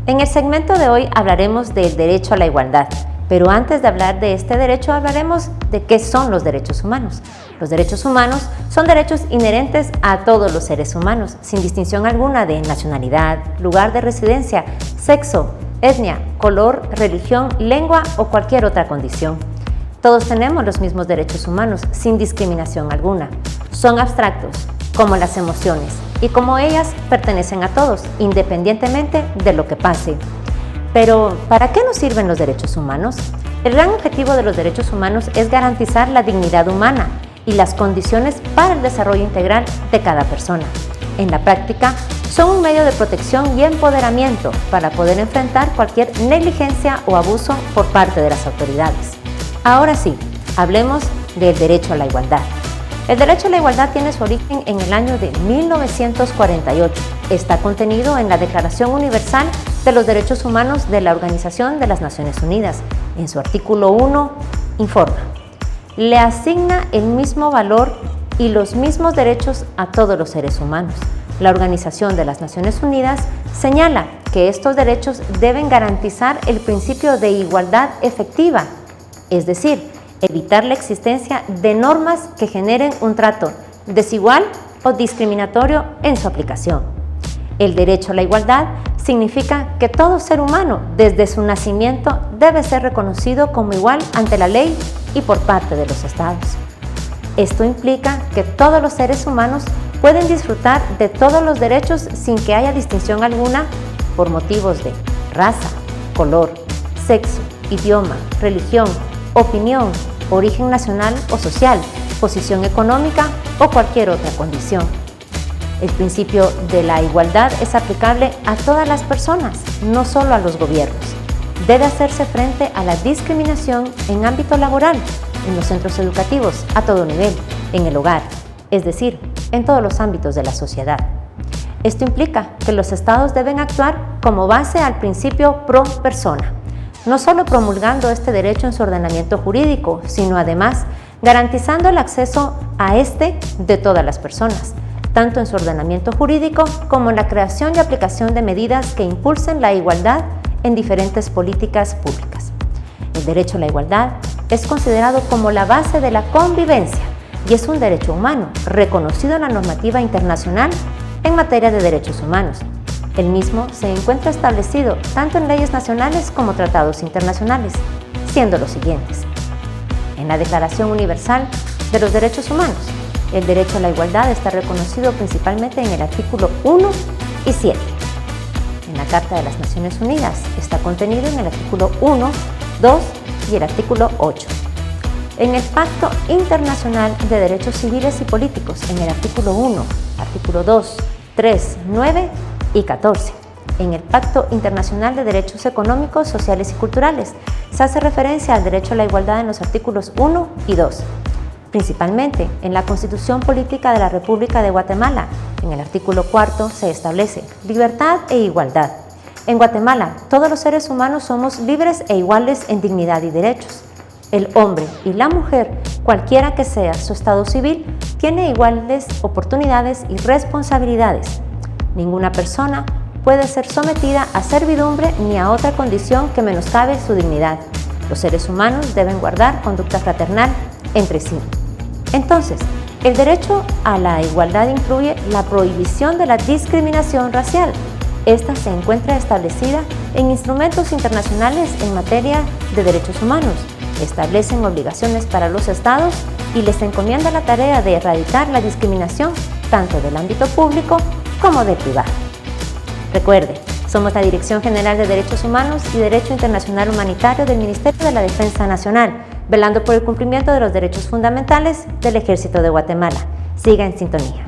En el segmento de hoy hablaremos del derecho a la igualdad, pero antes de hablar de este derecho hablaremos de qué son los derechos humanos. Los derechos humanos son derechos inherentes a todos los seres humanos, sin distinción alguna de nacionalidad, lugar de residencia, sexo, etnia, color, religión, lengua o cualquier otra condición. Todos tenemos los mismos derechos humanos, sin discriminación alguna. Son abstractos, como las emociones, y como ellas pertenecen a todos, independientemente de lo que pase. Pero, ¿para qué nos sirven los derechos humanos? El gran objetivo de los derechos humanos es garantizar la dignidad humana y las condiciones para el desarrollo integral de cada persona. En la práctica, son un medio de protección y empoderamiento para poder enfrentar cualquier negligencia o abuso por parte de las autoridades. Ahora sí, hablemos del derecho a la igualdad. El derecho a la igualdad tiene su origen en el año de 1948. Está contenido en la Declaración Universal de los Derechos Humanos de la Organización de las Naciones Unidas. En su artículo 1, informa: le asigna el mismo valor y los mismos derechos a todos los seres humanos. La Organización de las Naciones Unidas señala que estos derechos deben garantizar el principio de igualdad efectiva, es decir, evitar la existencia de normas que generen un trato desigual o discriminatorio en su aplicación. El derecho a la igualdad significa que todo ser humano, desde su nacimiento, debe ser reconocido como igual ante la ley y por parte de los estados. Esto implica que todos los seres humanos pueden disfrutar de todos los derechos sin que haya distinción alguna por motivos de raza, color, sexo, idioma, religión, opinión, origen nacional o social, posición económica o cualquier otra condición. El principio de la igualdad es aplicable a todas las personas, no solo a los gobiernos. Debe hacerse frente a la discriminación en ámbito laboral, en los centros educativos, a todo nivel, en el hogar, es decir, en todos los ámbitos de la sociedad. Esto implica que los estados deben actuar como base al principio pro persona, no solo promulgando este derecho en su ordenamiento jurídico, sino además garantizando el acceso a este de todas las personas, tanto en su ordenamiento jurídico como en la creación y aplicación de medidas que impulsen la igualdad en diferentes políticas públicas. El derecho a la igualdad es considerado como la base de la convivencia y es un derecho humano reconocido en la normativa internacional en materia de derechos humanos. El mismo se encuentra establecido tanto en leyes nacionales como tratados internacionales, siendo los siguientes: en la Declaración Universal de los Derechos Humanos, el derecho a la igualdad está reconocido principalmente en el artículo 1 y 7. En la Carta de las Naciones Unidas está contenido en el artículo 1, 2 y el artículo 8. En el Pacto Internacional de Derechos Civiles y Políticos, en el artículo 1, artículo 2, 3, 9 y 14. En el Pacto Internacional de Derechos Económicos, Sociales y Culturales se hace referencia al derecho a la igualdad en los artículos 1 y 2. Principalmente en la Constitución Política de la República de Guatemala, en el artículo 4 se establece libertad e igualdad. En Guatemala, todos los seres humanos somos libres e iguales en dignidad y derechos. El hombre y la mujer, cualquiera que sea su estado civil, tiene iguales oportunidades y responsabilidades. Ninguna persona puede ser sometida a servidumbre ni a otra condición que menoscabe su dignidad. Los seres humanos deben guardar conducta fraternal entre sí. Entonces, el derecho a la igualdad incluye la prohibición de la discriminación racial. Esta se encuentra establecida en instrumentos internacionales en materia de derechos humanos. Establecen obligaciones para los estados y les encomienda la tarea de erradicar la discriminación tanto del ámbito público como del privado. Recuerde, somos la Dirección General de Derechos Humanos y Derecho Internacional Humanitario del Ministerio de la Defensa Nacional, velando por el cumplimiento de los derechos fundamentales del Ejército de Guatemala. Siga en sintonía.